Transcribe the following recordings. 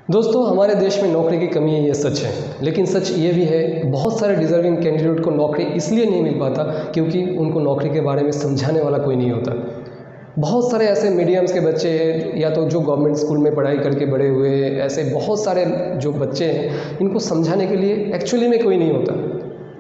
दोस्तों, हमारे देश में नौकरी की कमी है, ये सच है। लेकिन सच ये भी है, बहुत सारे डिज़र्विंग कैंडिडेट को नौकरी इसलिए नहीं मिल पाता क्योंकि उनको नौकरी के बारे में समझाने वाला कोई नहीं होता। बहुत सारे ऐसे मीडियम्स के बच्चे हैं या तो जो गवर्नमेंट स्कूल में पढ़ाई करके बड़े हुए हैं, ऐसे बहुत सारे जो बच्चे हैं, इनको समझाने के लिए एक्चुअली में कोई नहीं होता।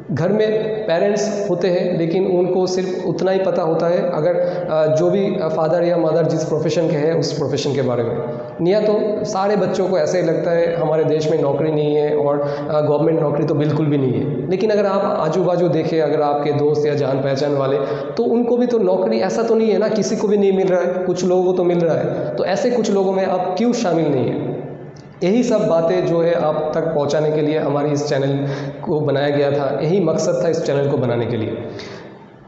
घर में पेरेंट्स होते हैं लेकिन उनको सिर्फ उतना ही पता होता है अगर जो भी फादर या मदर जिस प्रोफेशन के हैं उस प्रोफेशन के बारे में। या तो सारे बच्चों को ऐसे ही लगता है हमारे देश में नौकरी नहीं है और गवर्नमेंट नौकरी तो बिल्कुल भी नहीं है। लेकिन अगर आप आजू बाजू देखें, अगर आपके दोस्त या जान पहचान वाले, तो उनको भी तो नौकरी, ऐसा तो नहीं है ना किसी को भी नहीं मिल रहा है, कुछ लोगों को तो मिल रहा है। तो ऐसे कुछ लोगों में आप क्यों शामिल नहीं है? यही सब बातें जो है आप तक पहुंचाने के लिए हमारी इस चैनल को बनाया गया था। यही मकसद था इस चैनल को बनाने के लिए।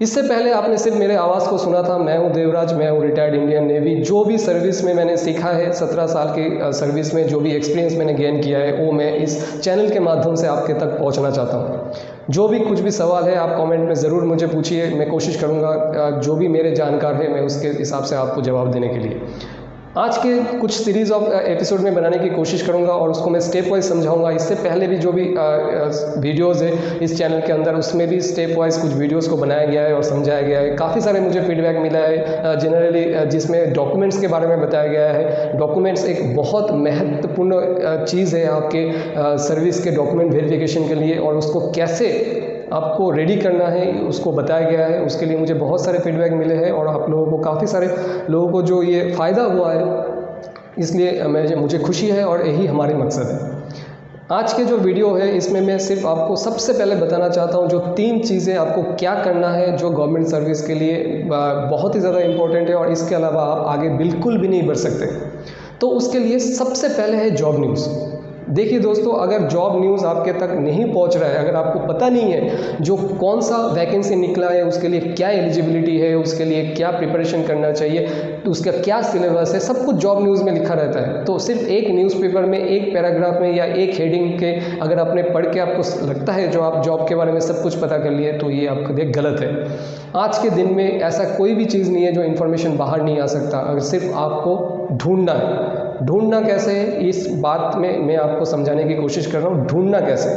इससे पहले आपने सिर्फ मेरे आवाज़ को सुना था। मैं हूं देवराज, मैं हूं रिटायर्ड इंडियन नेवी। जो भी सर्विस में मैंने सीखा है, 17 साल की सर्विस में जो भी एक्सपीरियंस मैंने गेन किया है, वो मैं इस चैनल के माध्यम से आपके तक पहुंचना चाहता हूं। जो भी कुछ भी सवाल है आप कमेंट में ज़रूर मुझे पूछिए। मैं कोशिश करूँगा जो भी मेरे जानकार है मैं उसके हिसाब से आपको जवाब देने के लिए आज के कुछ सीरीज़ ऑफ एपिसोड में बनाने की कोशिश करूंगा और उसको मैं स्टेप वाइज समझाऊंगा। इससे पहले भी जो भी वीडियोज़ है इस चैनल के अंदर, उसमें भी स्टेप वाइज कुछ वीडियोज़ को बनाया गया है और समझाया गया है। काफ़ी सारे मुझे फीडबैक मिला है जनरली, जिसमें डॉक्यूमेंट्स के बारे में बताया गया है। डॉक्यूमेंट्स एक बहुत महत्वपूर्ण चीज़ है आपके सर्विस के डॉक्यूमेंट वेरिफिकेशन के लिए, और उसको कैसे आपको रेडी करना है उसको बताया गया है। उसके लिए मुझे बहुत सारे फीडबैक मिले हैं और आप लोगों को, काफ़ी सारे लोगों को जो ये फ़ायदा हुआ है, इसलिए मुझे खुशी है और यही हमारे मकसद है। आज के जो वीडियो है इसमें मैं सिर्फ आपको सबसे पहले बताना चाहता हूँ जो 3 चीज़ें आपको क्या करना है जो गवर्नमेंट सर्विस के लिए बहुत ही ज़्यादा इम्पोर्टेंट है और इसके अलावा आप आगे बिल्कुल भी नहीं बढ़ सकते। तो उसके लिए सबसे पहले है जॉब न्यूज़। देखिए दोस्तों, अगर जॉब न्यूज़ आपके तक नहीं पहुंच रहा है, अगर आपको पता नहीं है जो कौन सा वैकेंसी निकला है, उसके लिए क्या एलिजिबिलिटी है, उसके लिए क्या प्रिपरेशन करना चाहिए, तो उसका क्या सिलेबस है, सब कुछ जॉब न्यूज़ में लिखा रहता है। तो सिर्फ एक न्यूज़पेपर में, एक पैराग्राफ में या एक हेडिंग के अगर आपने पढ़ के आपको लगता है जो आप जॉब के बारे में सब कुछ पता कर लिए, तो ये आपके लिए गलत है। आज के दिन में ऐसा कोई भी चीज़ नहीं है जो इन्फॉर्मेशन बाहर नहीं आ सकता, अगर सिर्फ आपको ढूंढना है। ढूंढना कैसे है, इस बात में मैं आपको समझाने की कोशिश कर रहा हूँ। ढूंढना कैसे,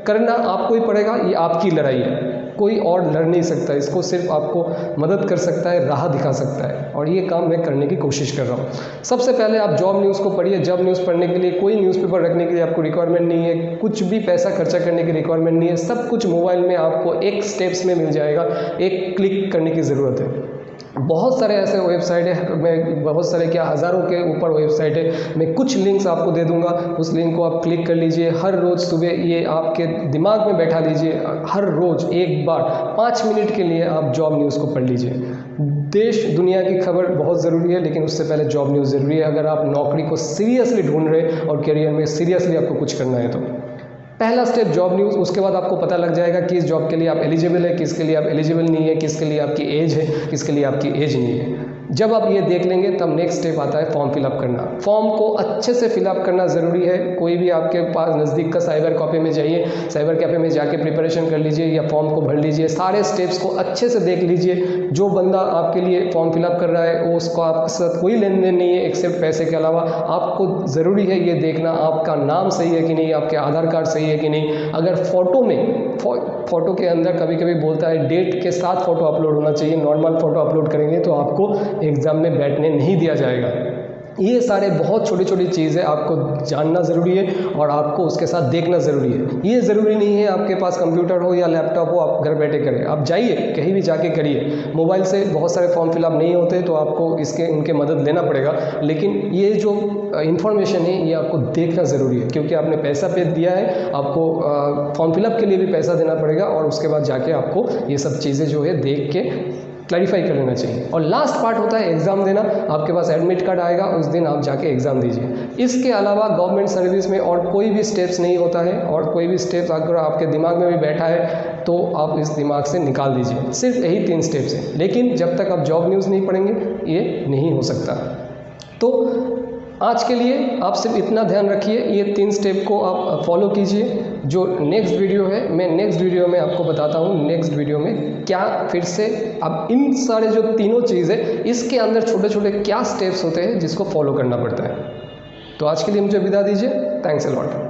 करना आपको ही पड़ेगा, ये आपकी लड़ाई है, कोई और लड़ नहीं सकता। इसको सिर्फ आपको मदद कर सकता है, राह दिखा सकता है, और ये काम मैं करने की कोशिश कर रहा हूँ। सबसे पहले आप जॉब न्यूज़ को पढ़िए। जॉब न्यूज़ पढ़ने के लिए कोई न्यूज़पेपर रखने के लिए आपको रिक्वायरमेंट नहीं है, कुछ भी पैसा खर्चा करने की रिक्वायरमेंट नहीं है। सब कुछ मोबाइल में आपको एक स्टेप्स में मिल जाएगा, एक क्लिक करने की ज़रूरत है। बहुत सारे ऐसे वेबसाइट है, मैं बहुत सारे क्या हज़ारों के ऊपर वेबसाइट है, मैं कुछ लिंक्स आपको दे दूंगा, उस लिंक को आप क्लिक कर लीजिए। हर रोज़ सुबह ये आपके दिमाग में बैठा लीजिए, हर रोज़ एक बार 5 मिनट के लिए आप जॉब न्यूज़ को पढ़ लीजिए। देश दुनिया की खबर बहुत ज़रूरी है, लेकिन उससे पहले जॉब न्यूज़ ज़रूरी है अगर आप नौकरी को सीरियसली ढूंढ रहे और करियर में सीरियसली आपको कुछ करना है। तो पहला स्टेप जॉब न्यूज़। उसके बाद आपको पता लग जाएगा किस जॉब के लिए आप एलिजिबल है, किसके लिए आप एलिजिबल नहीं है, किसके लिए आपकी एज है, किसके लिए आपकी एज नहीं है। जब आप ये देख लेंगे तब नेक्स्ट स्टेप आता है फॉर्म फिलअप करना। फॉर्म को अच्छे से फिलअप करना ज़रूरी है। कोई भी आपके पास नज़दीक का साइबर कैफ़े में जाइए, साइबर कैफ़े में जाके प्रिपरेशन कर लीजिए या फॉर्म को भर लीजिए। सारे स्टेप्स को अच्छे से देख लीजिए। जो बंदा आपके लिए फॉर्म फिलअप कर रहा है वो, उसको आपके साथ कोई लेन देन नहीं है एक्सेप्ट पैसे के अलावा। आपको ज़रूरी है ये देखना आपका नाम सही है कि नहीं, आपके आधार कार्ड सही है कि नहीं। अगर फ़ोटो के अंदर कभी कभी बोलता है डेट के साथ फ़ोटो अपलोड होना चाहिए, नॉर्मल फ़ोटो अपलोड करेंगे तो आपको एग्ज़ाम में बैठने नहीं दिया जाएगा। ये सारे बहुत छोटी छोटी चीज़ें आपको जानना ज़रूरी है और आपको उसके साथ देखना ज़रूरी है। ये ज़रूरी नहीं है आपके पास कंप्यूटर हो या लैपटॉप हो आप घर बैठे करें, आप जाइए कहीं भी जाके करिए। मोबाइल से बहुत सारे फॉर्म फिलअप नहीं होते तो आपको उनके मदद लेना पड़ेगा, लेकिन ये जो इन्फॉर्मेशन है ये आपको देखना ज़रूरी है, क्योंकि आपने पैसा पे दिया है, आपको फॉर्म फिलअप के लिए भी पैसा देना पड़ेगा, और उसके बाद जाके आपको ये सब चीज़ें जो है देख के क्लैरिफाई कर लेना चाहिए। और लास्ट पार्ट होता है एग्ज़ाम देना। आपके पास एडमिट कार्ड आएगा, उस दिन आप जाके एग्ज़ाम दीजिए। इसके अलावा गवर्नमेंट सर्विस में और कोई भी स्टेप्स नहीं होता है, और कोई भी स्टेप्स अगर आपके दिमाग में भी बैठा है तो आप इस दिमाग से निकाल दीजिए। सिर्फ यही 3 स्टेप्स हैं, लेकिन जब तक आप जॉब न्यूज़ नहीं पढ़ेंगे ये नहीं हो सकता। तो आज के लिए आप सिर्फ इतना ध्यान रखिए, ये 3 स्टेप को आप फॉलो कीजिए। जो नेक्स्ट वीडियो है, मैं नेक्स्ट वीडियो में आपको बताता हूँ नेक्स्ट वीडियो में क्या फिर से अब इन सारे जो तीनों चीज़ है इसके अंदर छोटे छोटे क्या स्टेप्स होते हैं जिसको फॉलो करना पड़ता है। तो आज के लिए मुझे विदा दीजिए। Thanks a lot.